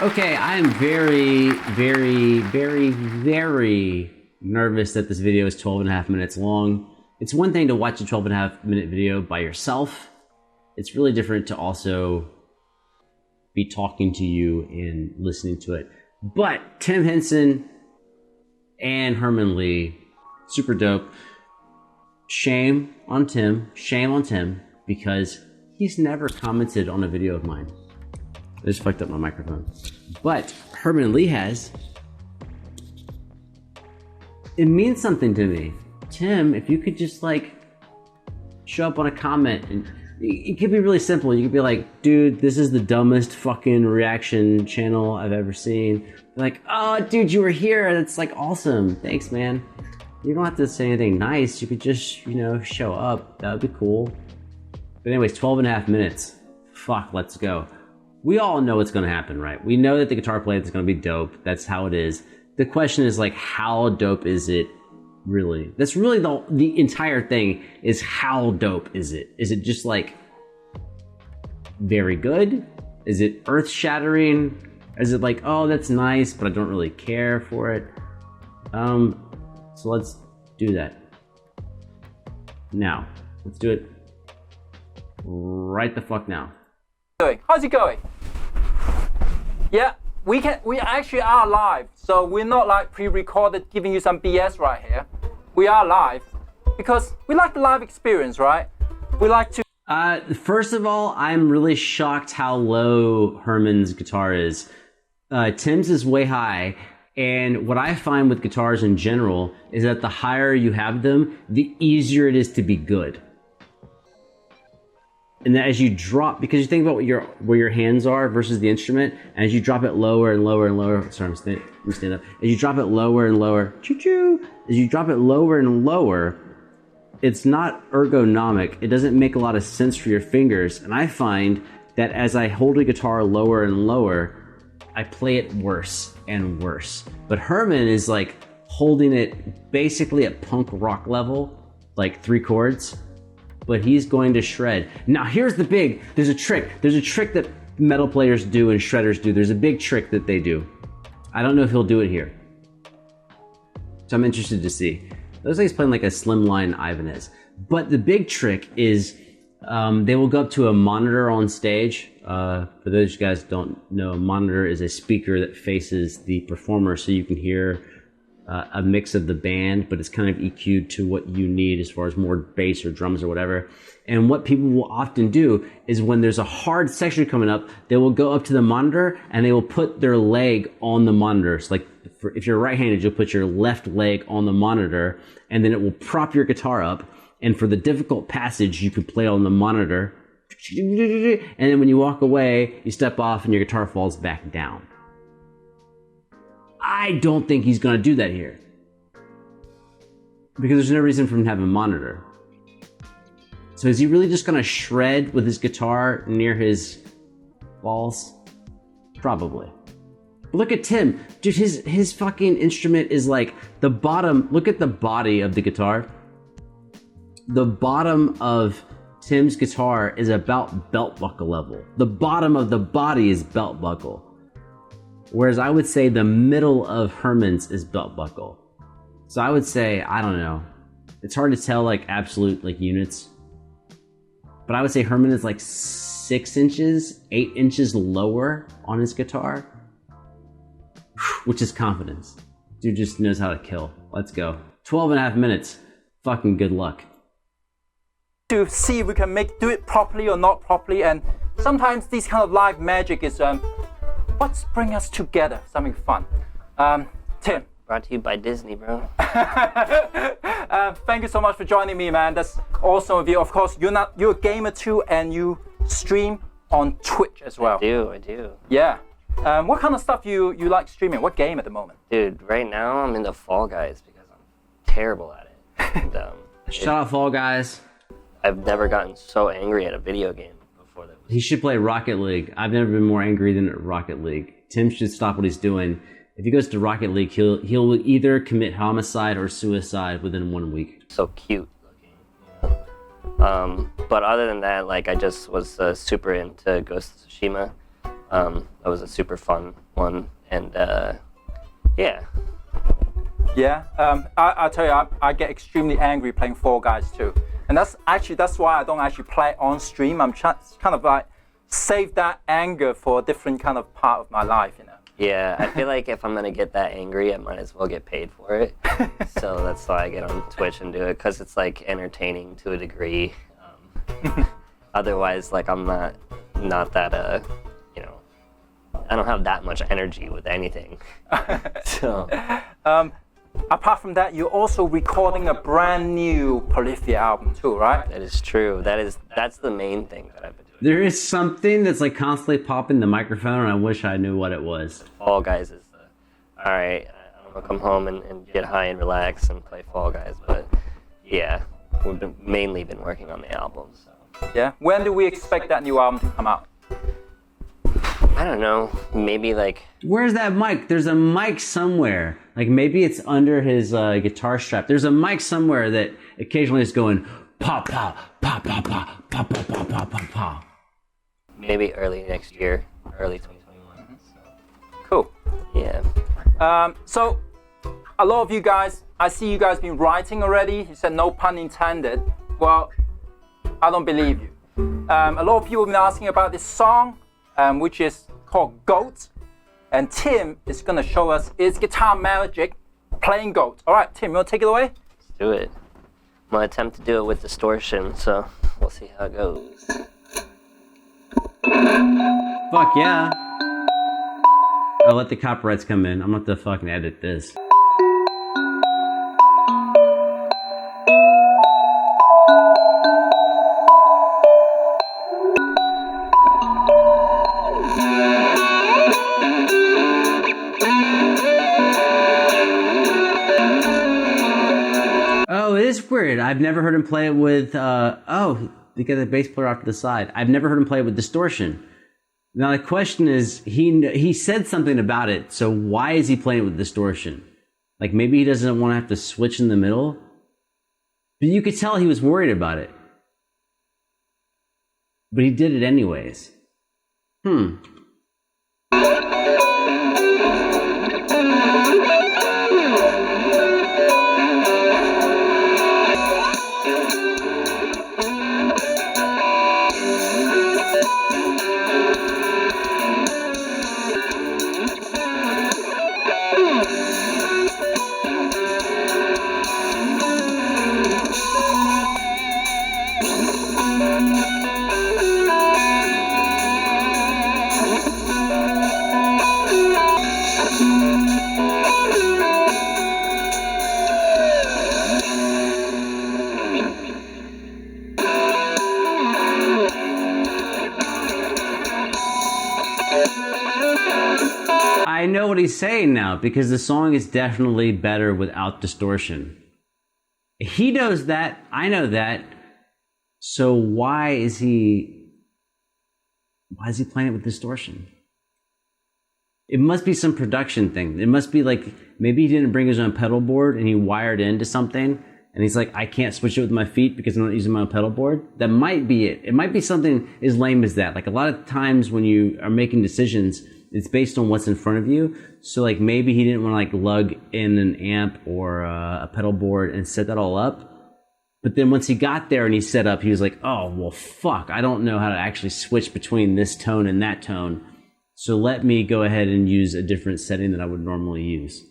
Okay, I am very, very, very, very nervous that this video is 12 and a half minutes long. It's one thing to watch a 12 and a half minute video by yourself. It's really different to also be talking to you and listening to it. But Tim Henson and Herman Lee, super dope. Shame on Tim, because he's never commented on a video of mine. I just fucked up my microphone. But Herman Lee has. It means something to me. Tim, if you could just like show up on a comment, and it could be really simple. You could be like, dude, this is the dumbest fucking reaction channel I've ever seen. Like, oh dude, you were here. That's like awesome. Thanks, man. You don't have to say anything nice. You could just, you know, show up. That would be cool. But anyways, 12 and a half minutes. Fuck, let's go. We all know what's going to happen, right? We know that the guitar player is going to be dope. That's how it is. The question is like, how dope is it really? That's really the entire thing, is how dope is it? Is it just like very good? Is it earth-shattering? Is it like, oh, that's nice, but I don't really care for it? So let's do that. Now, let's do it right the fuck now. How's it going? Yeah, we actually are live, so we're not like pre-recorded giving you some BS right here. We are live because we like the live experience, right? We like to. First of all, I'm really shocked how low Herman's guitar is. Tim's is way high, and what I find with guitars in general is that the higher you have them, the easier it is to be good. And that as you drop, because you think about where your hands are versus the instrument, and as you drop it lower and lower and lower, sorry, let me stand up. As you drop it lower and lower, choo-choo, as you drop it lower and lower, it's not ergonomic. It doesn't make a lot of sense for your fingers. And I find that as I hold a guitar lower and lower, I play it worse and worse. But Herman is like holding it basically at punk rock level, like 3 chords. But he's going to shred. Now here's the there's a trick that metal players do and shredders do. There's a big trick that they do. I don't know if he'll do it here. So I'm interested to see. It looks like he's playing like a slimline Ibanez. But the big trick is they will go up to a monitor on stage. For those of you guys who don't know, a monitor is a speaker that faces the performer so you can hear a mix of the band, but it's kind of EQ'd to what you need as far as more bass or drums or whatever. And what people will often do is when there's a hard section coming up, they will go up to the monitor and they will put their leg on the monitor. So like if you're right-handed, you'll put your left leg on the monitor, and then it will prop your guitar up. And for the difficult passage, you can play on the monitor. And then when you walk away, you step off and your guitar falls back down. I don't think he's going to do that here, because there's no reason for him to have a monitor. So is he really just going to shred with his guitar near his balls? Probably. But look at Tim. Dude, his fucking instrument is like the bottom. Look at the body of the guitar. The bottom of Tim's guitar is about belt buckle level. The bottom of the body is belt buckle. Whereas I would say the middle of Herman's is belt buckle. So I would say, I don't know. It's hard to tell like absolute like units. But I would say Herman is like 6 inches, 8 inches lower on his guitar. Which is confidence. Dude just knows how to kill. Let's go. 12 and a half minutes. Fucking good luck. To see if we can do it properly or not properly. And sometimes this kind of live magic is what's bring us together? Something fun. Tim. Brought to you by Disney, bro. Thank you so much for joining me, man. That's awesome of you. Of course, you're a gamer too, and you stream on Twitch as well. I do. Yeah. What kind of stuff you like streaming? What game at the moment? Dude, right now I'm into Fall Guys because I'm terrible at it. And, Shout out Fall Guys. I've never gotten so angry at a video game. He should play Rocket League. I've never been more angry than at Rocket League. Tim should stop what he's doing. If he goes to Rocket League, he'll either commit homicide or suicide within 1 week. So cute looking. But other than that, like I just was super into Ghost of Tsushima. That was a super fun one. one, and yeah. Yeah, I tell you, I get extremely angry playing Fall Guys too. And that's why I don't actually play on stream. I'm kind of like save that anger for a different kind of part of my life, you know. Yeah, I feel like if I'm gonna get that angry, I might as well get paid for it. So that's why I get on Twitch and do it, because it's like entertaining to a degree. Otherwise, like I'm not that you know, I don't have that much energy with anything. So. Apart from that, you're also recording a brand new Poliphia album too, right? That is true. That's the main thing that I've been doing. There is something that's like constantly popping the microphone, and I wish I knew what it was. Fall Guys is all right. I'm gonna come home and get high and relax and play Fall Guys, but yeah, we've mainly been working on the album. So. Yeah. When do we expect that new album to come out? I don't know. Maybe like. Where's that mic? There's a mic somewhere. Like maybe it's under his guitar strap. There's a mic somewhere that occasionally is going pop, pop, pop, pop, pop, pop, pop, pop, pop, pop, pop. Maybe early next year, early 2021. So. Cool. Yeah. So a lot of you guys, I see you guys been writing already. You said no pun intended. Well, I don't believe you. A lot of people have been asking about this song, which is called Goat. And Tim is going to show us his guitar magic playing Goat. All right, Tim, you want to take it away? Let's do it. I'm going to attempt to do it with distortion, so we'll see how it goes. Fuck yeah. I'll let the copyrights come in. I'm not to fucking edit this. Oh, it is weird. I've never heard him play it with, they got the bass player off to the side. I've never heard him play it with distortion. Now the question is, he said something about it, so why is he playing with distortion? Like maybe he doesn't want to have to switch in the middle? But you could tell he was worried about it. But he did it anyways. I know what he's saying now, because the song is definitely better without distortion. He knows that, I know that. So why is he playing it with distortion? It must be some production thing. It must be like, maybe he didn't bring his own pedal board and he wired into something and he's like, I can't switch it with my feet because I'm not using my own pedal board. That might be it. It might be something as lame as that. Like a lot of times when you are making decisions, it's based on what's in front of you. So like maybe he didn't want to like lug in an amp or a pedal board and set that all up. But then once he got there and he set up, he was like, oh, well, fuck. I don't know how to actually switch between this tone and that tone. So let me go ahead and use a different setting that I would normally use.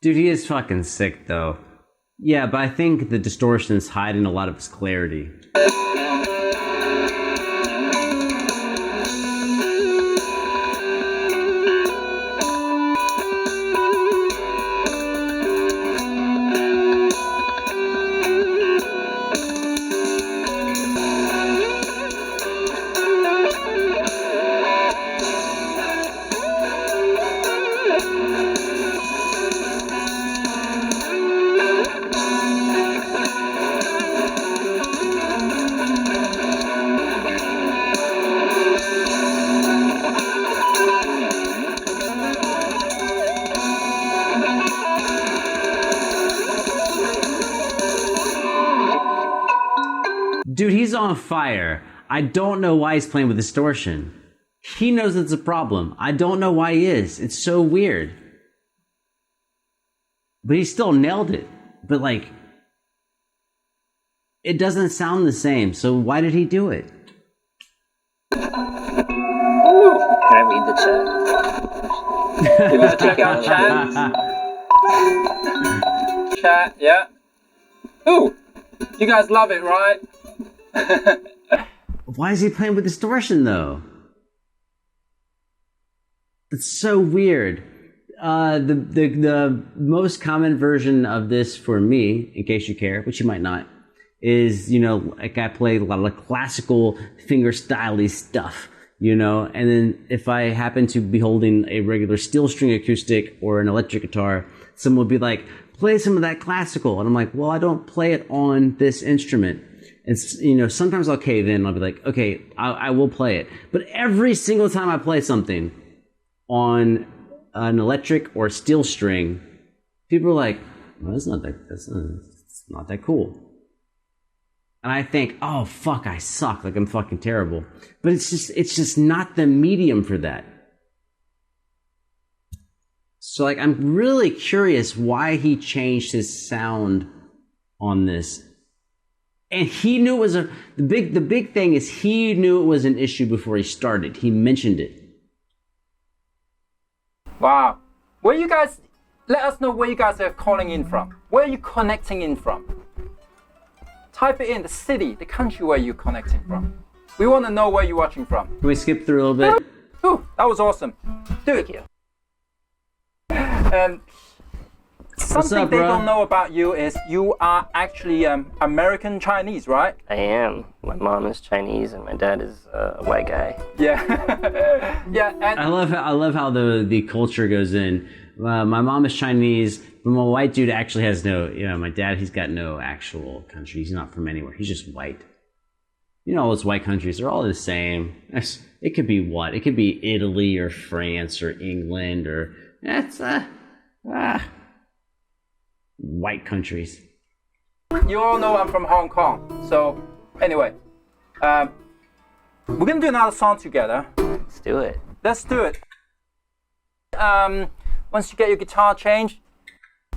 Dude, he is fucking sick, though. Yeah, but I think the distortion is hiding a lot of his clarity. Dude, he's on fire. I don't know why he's playing with distortion. He knows it's a problem. I don't know why he is. It's so weird. But he still nailed it. But like, it doesn't sound the same. So why did he do it? Can I read the chat? Give us a check out chat. Chat, yeah. Ooh, you guys love it, right? Why is he playing with distortion though? It's so weird. The most common version of this for me, in case you care, which you might not, is, you know, like I play a lot of classical finger styley stuff, you know, and then if I happen to be holding a regular steel string acoustic or an electric guitar, someone will be like, play some of that classical. And I'm like, well, I don't play it on this instrument. And, you know, sometimes I'll cave in and I'll be like, okay, I will play it. But every single time I play something on an electric or steel string, people are like, well, it's not that cool. And I think, oh fuck, I suck, like I'm fucking terrible. But it's just not the medium for that. So like, I'm really curious why he changed his sound on this. And he knew it was the big thing is he knew it was an issue before he started. He mentioned it. Wow. Where you guys, let us know where you guys are calling in from. Where are you connecting in from? Type it in, the city, the country where you're connecting from. We want to know where you're watching from. Can we skip through a little bit? Ooh, that was awesome. Dude. Thank you. Something up, they bro? don't know about you is you are actually American Chinese, right? I am. My mom is Chinese and my dad is a white guy. Yeah. Yeah, and I love how the culture goes in. My mom is Chinese, but my white dude actually has no, you know, my dad, he's got no actual country. He's not from anywhere. He's just white. You know, all those white countries, they're all the same. It could be what? It could be Italy or France or England or, that's, white countries. you all know I'm from Hong Kong. So, anyway, we're gonna do another song together. Let's do it. Let's do it. Once you get your guitar changed,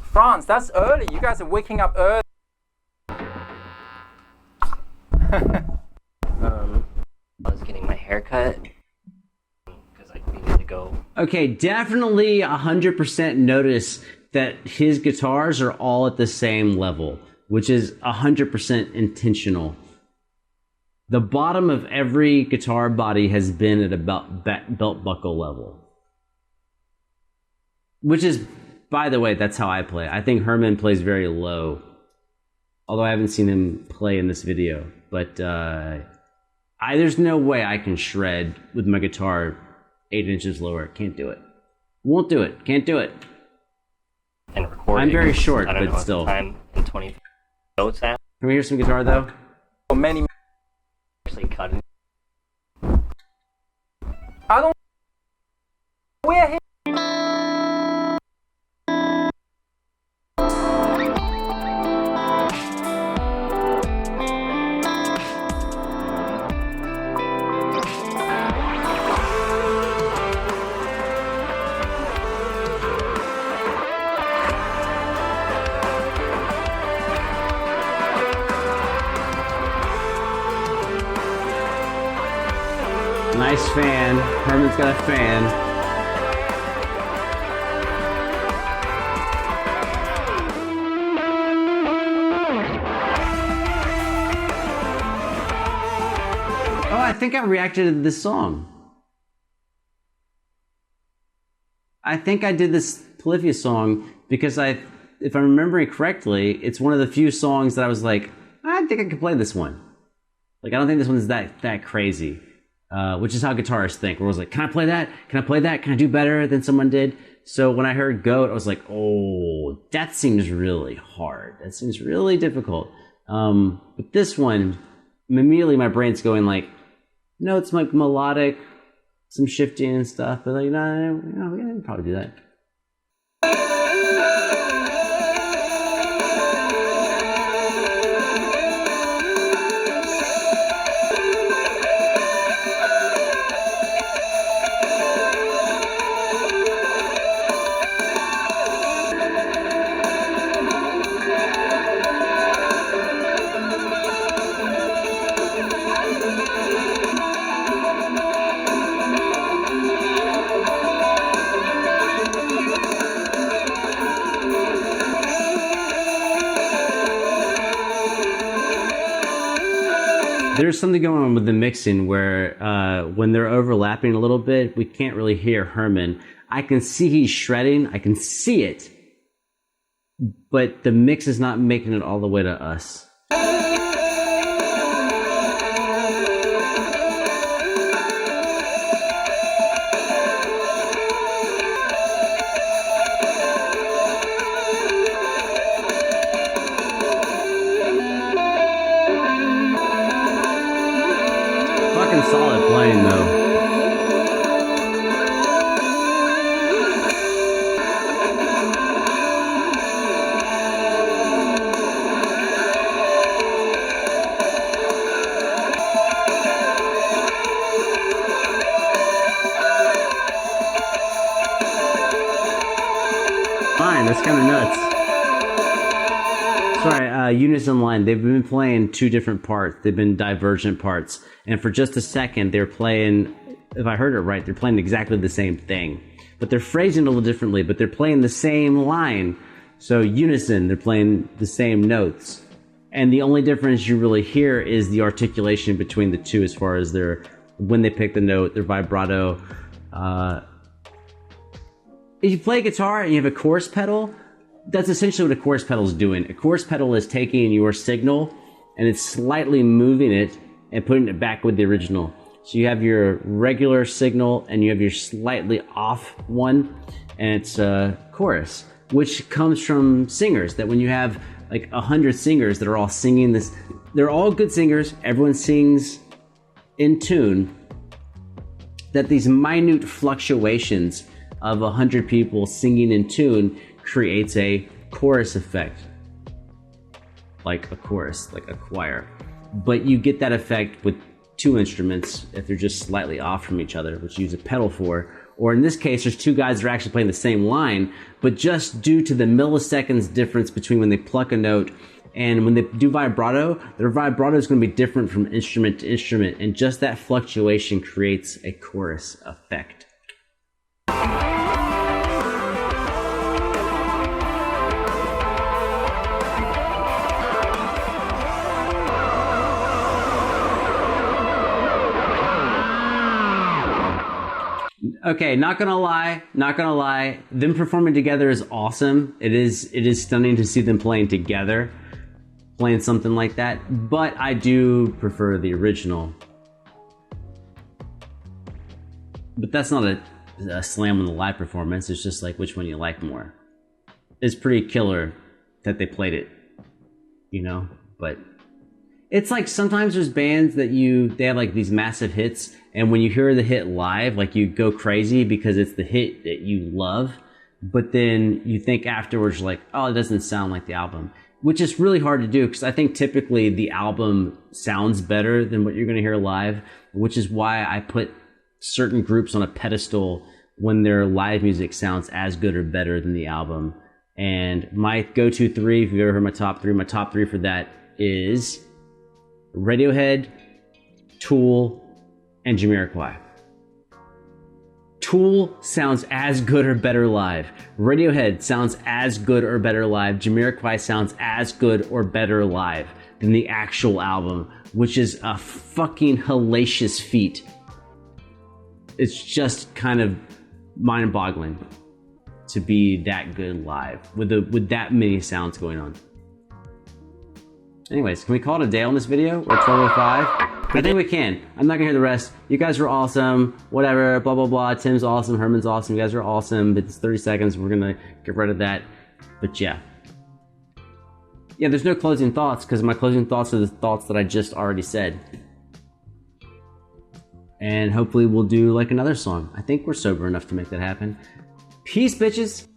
France, that's early. You guys are waking up early. I was getting my hair cut because I needed to go. Okay, definitely 100% notice that his guitars are all at the same level, which is 100% intentional. The bottom of every guitar body has been at about belt buckle level. Which is, by the way, that's how I play. I think Herman plays very low. Although I haven't seen him play in this video. But there's no way I can shred with my guitar 8 inches lower. Can't do it. Won't do it. Can't do it. And recording. I'm very short, I don't but know still. What the time in 20 notes at. Can we hear some guitar though? For many, Actually cutting. I don't. We're here. Nice fan. Herman's got a fan. Oh, I think I reacted to this song. I think I did this Poliphia song because if I'm remembering correctly, it's one of the few songs that I was like, I think I could play this one. Like, I don't think this one's that crazy. Which is how guitarists think. Where I was like, can I play that? Can I play that? Can I do better than someone did? So when I heard Goat, I was like, oh, that seems really hard. That seems really difficult. But this one, immediately my brain's going like, no, it's like melodic, some shifting and stuff. But like, no, we can probably do that. There's something going on with the mixing where when they're overlapping a little bit, we can't really hear Herman. I can see he's shredding. I can see it. But the mix is not making it all the way to us. Fucking solid playing though. Fine, that's kind of nuts. Sorry, Unison Line, they've been playing two different parts. They've been divergent parts. And for just a second, they're playing, if I heard it right, they're playing exactly the same thing. But they're phrasing it a little differently, but they're playing the same line. So unison, they're playing the same notes. And the only difference you really hear is the articulation between the two as far as their, when they pick the note, their vibrato. If you play guitar and you have a chorus pedal, that's essentially what a chorus pedal is doing. A chorus pedal is taking your signal and it's slightly moving it and putting it back with the original. So you have your regular signal and you have your slightly off one, and it's a chorus, which comes from singers. That when you have like 100 singers that are all singing this, they're all good singers, everyone sings in tune, that these minute fluctuations of 100 people singing in tune creates a chorus effect, like a chorus, like a choir. But you get that effect with two instruments if they're just slightly off from each other, which you use a pedal for. Or in this case, there's two guys that are actually playing the same line, but just due to the milliseconds difference between when they pluck a note and when they do vibrato, their vibrato is going to be different from instrument to instrument, and just that fluctuation creates a chorus effect. Okay, not gonna lie, them performing together is awesome. It is stunning to see them playing together, playing something like that, but I do prefer the original. But that's not a slam on the live performance, it's just like which one you like more. It's pretty killer that they played it, you know? But it's like sometimes there's bands that they have like these massive hits, and when you hear the hit live, like you go crazy because it's the hit that you love, but then you think afterwards like, oh, it doesn't sound like the album, which is really hard to do because I think typically the album sounds better than what you're going to hear live, which is why I put certain groups on a pedestal when their live music sounds as good or better than the album. And my go-to three, if you've ever heard my top three for that is Radiohead, Tool, and Jamiroquai. Tool sounds as good or better live. Radiohead sounds as good or better live. Jamiroquai sounds as good or better live than the actual album, which is a fucking hellacious feat. It's just kind of mind-boggling to be that good live with that many sounds going on. Anyways, can we call it a day on this video? We're 12:05. I think we can. I'm not gonna hear the rest. You guys are awesome. Whatever. Blah blah blah. Tim's awesome. Herman's awesome. You guys are awesome. But it's 30 seconds. We're gonna get rid of that. But yeah. There's no closing thoughts because my closing thoughts are the thoughts that I just already said. And hopefully we'll do like another song. I think we're sober enough to make that happen. Peace, bitches.